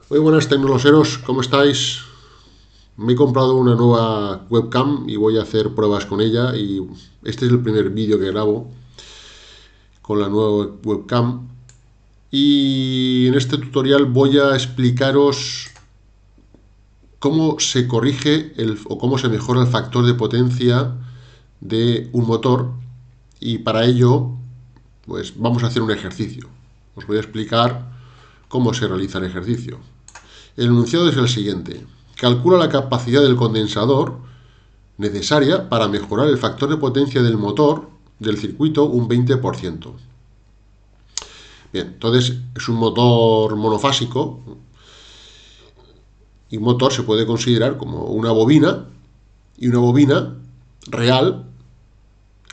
Muy buenas tecnoloseros, ¿cómo estáis? Me he comprado una nueva webcam y voy a hacer pruebas con ella y este es el primer vídeo que grabo con la nueva webcam y en este tutorial voy a explicaros cómo se corrige o cómo se mejora el factor de potencia de un motor y para ello pues vamos a hacer un ejercicio. Os voy a explicar cómo se realiza el ejercicio. El enunciado es el siguiente. Calcula la capacidad del condensador necesaria para mejorar el factor de potencia del motor del circuito un 20%. Bien, entonces es un motor monofásico y un motor se puede considerar como una bobina y una bobina real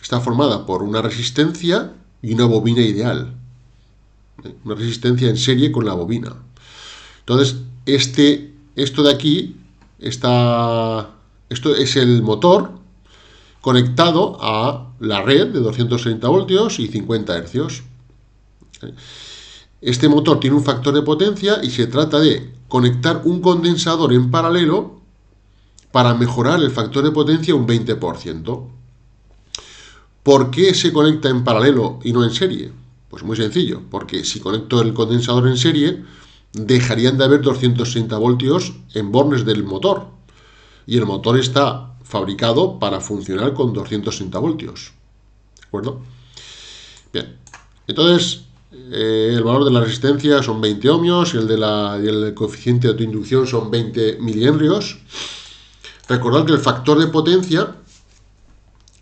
está formada por una resistencia y una bobina ideal. Una resistencia en serie con la bobina. Entonces, esto de aquí, esto es el motor conectado a la red de 230 voltios y 50 hercios. Este motor tiene un factor de potencia y se trata de conectar un condensador en paralelo para mejorar el factor de potencia un 20%. ¿Por qué se conecta en paralelo y no en serie? Pues muy sencillo, porque si conecto el condensador en serie, dejarían de haber 260 voltios en bornes del motor. Y el motor está fabricado para funcionar con 260 voltios. ¿De acuerdo? Bien. Entonces, el valor de la resistencia son 20 ohmios y el coeficiente de autoinducción son 20 milihenrios. Recordad que el factor de potencia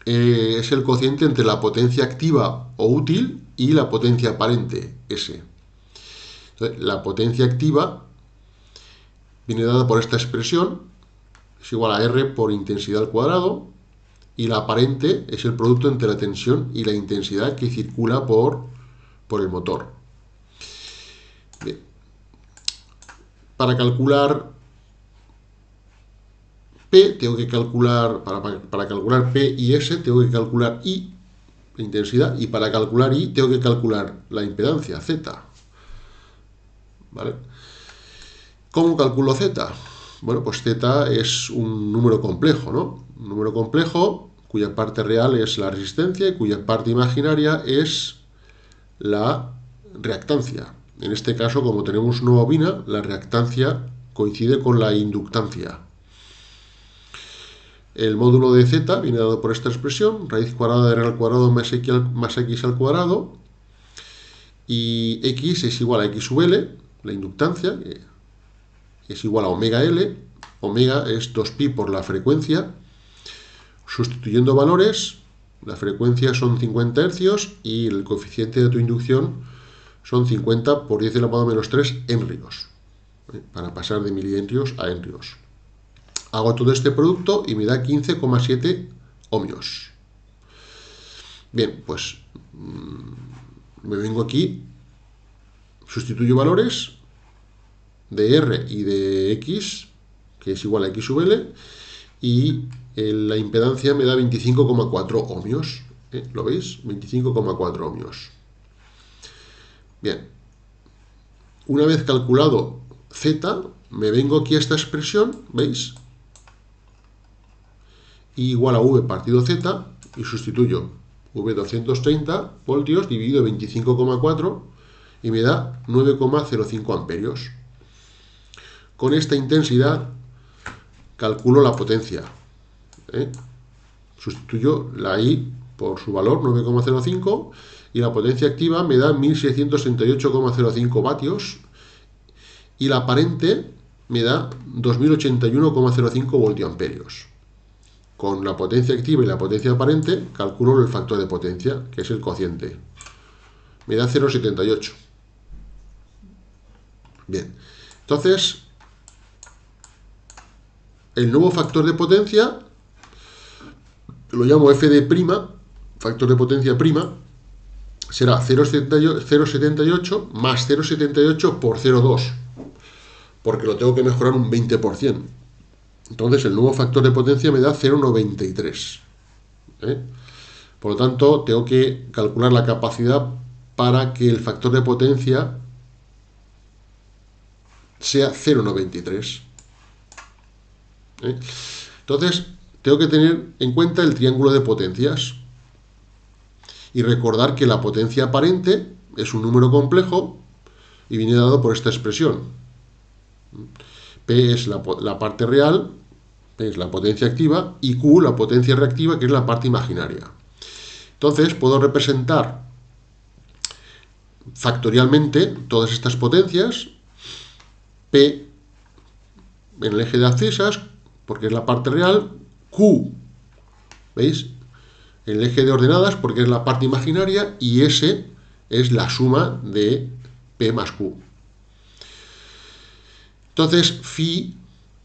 es el cociente entre la potencia activa o útil y la potencia aparente, S. Entonces, la potencia activa viene dada por esta expresión, es igual a R por intensidad al cuadrado, y la aparente es el producto entre la tensión y la intensidad que circula por el motor. Bien. Para calcular P, tengo que calcular, para calcular P y S, tengo que calcular I, la intensidad, y para calcular I, tengo que calcular la impedancia, Z. ¿Vale? ¿Cómo calculo Z? Bueno, pues Z es un número complejo, ¿no? Un número complejo cuya parte real es la resistencia y cuya parte imaginaria es la reactancia. En este caso, como tenemos una bobina, la reactancia coincide con la inductancia. El módulo de Z viene dado por esta expresión, raíz cuadrada de R al cuadrado más X al cuadrado, y X es igual a X sub L, la inductancia, que es igual a omega L, omega es 2pi por la frecuencia. Sustituyendo valores, la frecuencia son 50 hercios y el coeficiente de autoinducción son 50 por 10 elevado a menos 3 henrios, para pasar de milihenrios a henrios. Hago todo este producto y me da 15,7 ohmios. Bien, pues me vengo aquí, sustituyo valores de R y de X, que es igual a X sub L, y la impedancia me da 25,4 ohmios. ¿Lo veis? 25,4 ohmios. Bien. Una vez calculado Z, me vengo aquí a esta expresión, ¿veis? I igual a V partido Z y sustituyo V 230 voltios dividido 25,4 y me da 9,05 amperios. Con esta intensidad calculo la potencia. Sustituyo la I por su valor 9,05 y la potencia activa me da 1668,05 vatios y la aparente me da 2081,05 voltiamperios. Con la potencia activa y la potencia aparente calculo el factor de potencia, que es el cociente. Me da 0,78. Bien, entonces el nuevo factor de potencia lo llamo f de prima, factor de potencia prima, será 0,78 más 0,78 por 0,2, porque lo tengo que mejorar un 20%. Entonces el nuevo factor de potencia me da 0,93. Por lo tanto, tengo que calcular la capacidad para que el factor de potencia sea 0,93. Entonces, tengo que tener en cuenta el triángulo de potencias y recordar que la potencia aparente es un número complejo y viene dado por esta expresión. P es la parte real, P es la potencia activa, y Q la potencia reactiva, que es la parte imaginaria. Entonces, puedo representar factorialmente todas estas potencias, P en el eje de abscisas, porque es la parte real, Q, ¿veis?, en el eje de ordenadas, porque es la parte imaginaria, y S es la suma de P más Q. Entonces, phi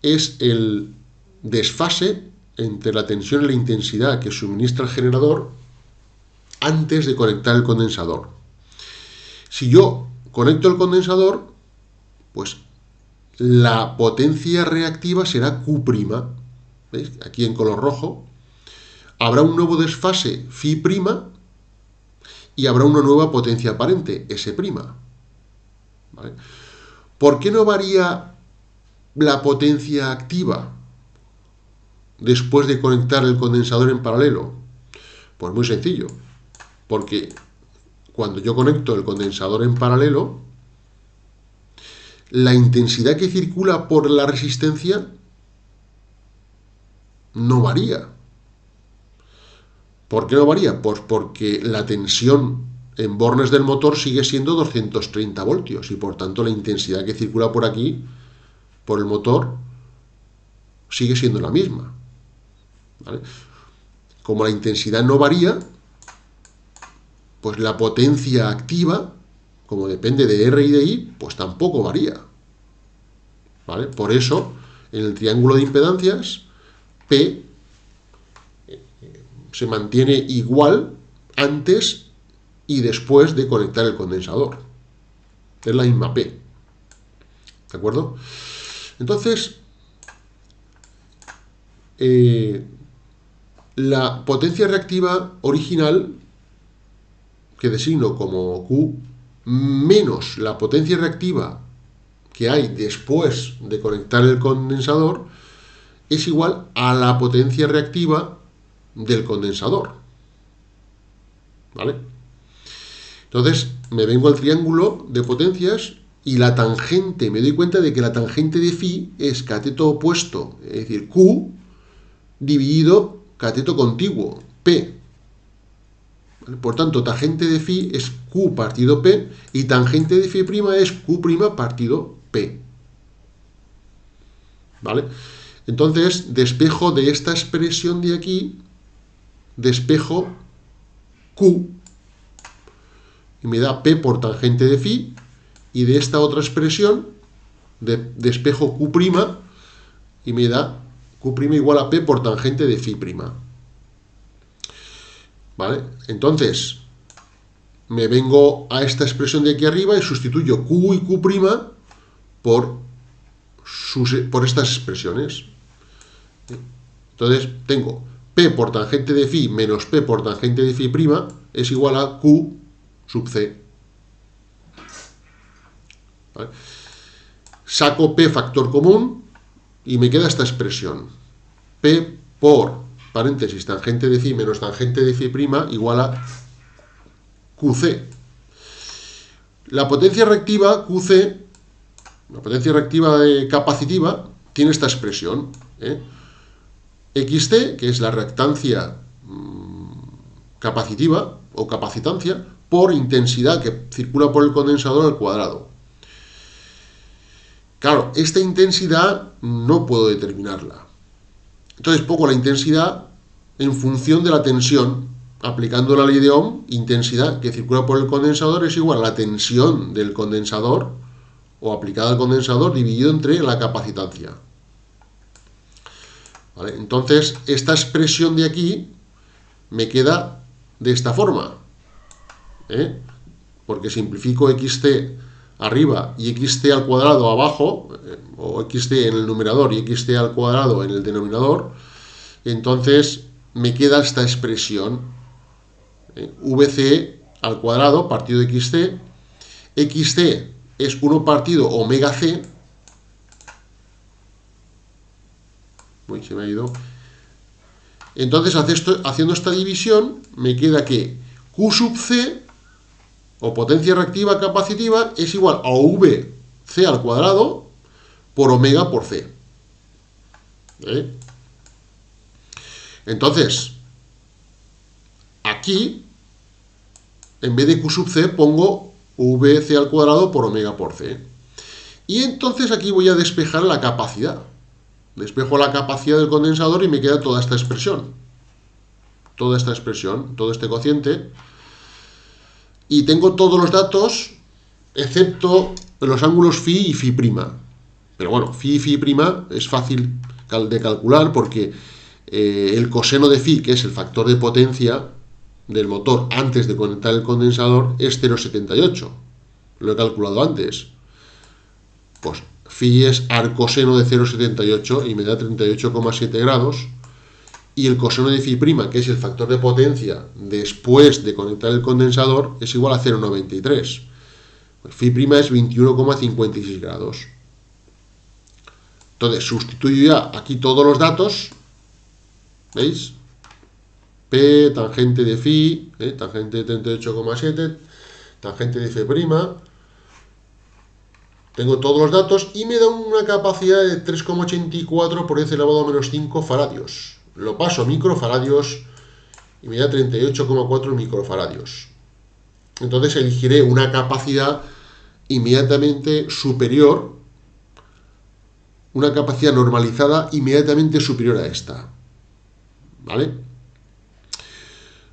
es el desfase entre la tensión y la intensidad que suministra el generador antes de conectar el condensador. Si yo conecto el condensador, pues la potencia reactiva será Q'. ¿Veis? Aquí en color rojo. Habrá un nuevo desfase phi' y habrá una nueva potencia aparente, S'. ¿Vale? ¿Por qué no varía la potencia activa después de conectar el condensador en paralelo? Pues muy sencillo, porque cuando yo conecto el condensador en paralelo, la intensidad que circula por la resistencia no varía. ¿Por qué no varía? Pues porque la tensión en bornes del motor sigue siendo 230 voltios y por tanto la intensidad que circula por aquí, por el motor, sigue siendo la misma. ¿Vale? Como la intensidad no varía, pues la potencia activa, como depende de R y de I, pues tampoco varía. ¿Vale? Por eso, en el triángulo de impedancias, P se mantiene igual antes y después de conectar el condensador. Es la misma P. ¿De acuerdo? Entonces, la potencia reactiva original, que designo como Q, menos la potencia reactiva que hay después de conectar el condensador, es igual a la potencia reactiva del condensador. ¿Vale? Entonces, me vengo al triángulo de potencias y la tangente, me doy cuenta de que la tangente de phi es cateto opuesto, es decir, Q dividido cateto contiguo, P. ¿Vale? Por tanto, tangente de phi es Q partido P y tangente de phi' es Q' partido P. ¿Vale? Entonces, despejo de esta expresión de aquí, despejo Q y me da P por tangente de phi, y de esta otra expresión despejo Q' y me da Q' igual a P por tangente de phi'. ¿Vale? Entonces, me vengo a esta expresión de aquí arriba y sustituyo Q y Q' por estas expresiones. Entonces, tengo P por tangente de phi menos P por tangente de phi' es igual a Q sub C. ¿Vale? Saco P factor común y me queda esta expresión. P por, paréntesis, tangente de phi menos tangente de phi' igual a QC. La potencia reactiva, QC, la potencia reactiva capacitiva, tiene esta expresión. XT, que es la reactancia capacitiva o capacitancia, por intensidad que circula por el condensador al cuadrado. Claro, esta intensidad no puedo determinarla. Entonces pongo la intensidad en función de la tensión. Aplicando la ley de Ohm, intensidad que circula por el condensador es igual a la tensión del condensador, o aplicada al condensador, dividido entre la capacitancia. ¿Vale? Entonces, esta expresión de aquí me queda de esta forma. Porque simplifico xt arriba y xt al cuadrado abajo, o xt en el numerador y xt al cuadrado en el denominador, entonces me queda esta expresión, vc al cuadrado partido de xt es 1 partido omega c, Uy, se me ha ido. Entonces, haciendo esta división, me queda que Q sub C, o potencia reactiva capacitiva, es igual a VC al cuadrado por omega por C. Entonces, aquí, en vez de Q sub C, pongo VC al cuadrado por omega por C. Y entonces aquí voy a despejar la capacidad. Despejo la capacidad del condensador y me queda toda esta expresión. Todo este cociente. Y tengo todos los datos, excepto los ángulos phi y phi prima. Pero bueno, phi y phi prima es fácil de calcular porque el coseno de phi, que es el factor de potencia del motor antes de conectar el condensador, es 0,78. Lo he calculado antes. Pues phi es arcoseno de 0,78 y me da 38,7 grados. Y el coseno de phi prima, que es el factor de potencia después de conectar el condensador, es igual a 0,93. Pues phi prima es 21,56 grados. Entonces, sustituyo ya aquí todos los datos. ¿Veis? P, tangente de phi, tangente de 38,7, tangente de phi prima. Tengo todos los datos y me da una capacidad de 3,84 por 10 elevado a menos 5 faradios. Lo paso a microfaradios y me da 38,4 microfaradios. Entonces elegiré una capacidad inmediatamente superior, una capacidad normalizada inmediatamente superior a esta. ¿Vale?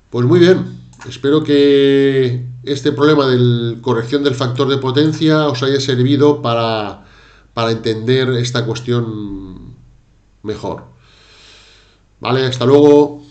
Pues muy bien. Espero que este problema de corrección del factor de potencia os haya servido para entender esta cuestión mejor. Vale, hasta luego.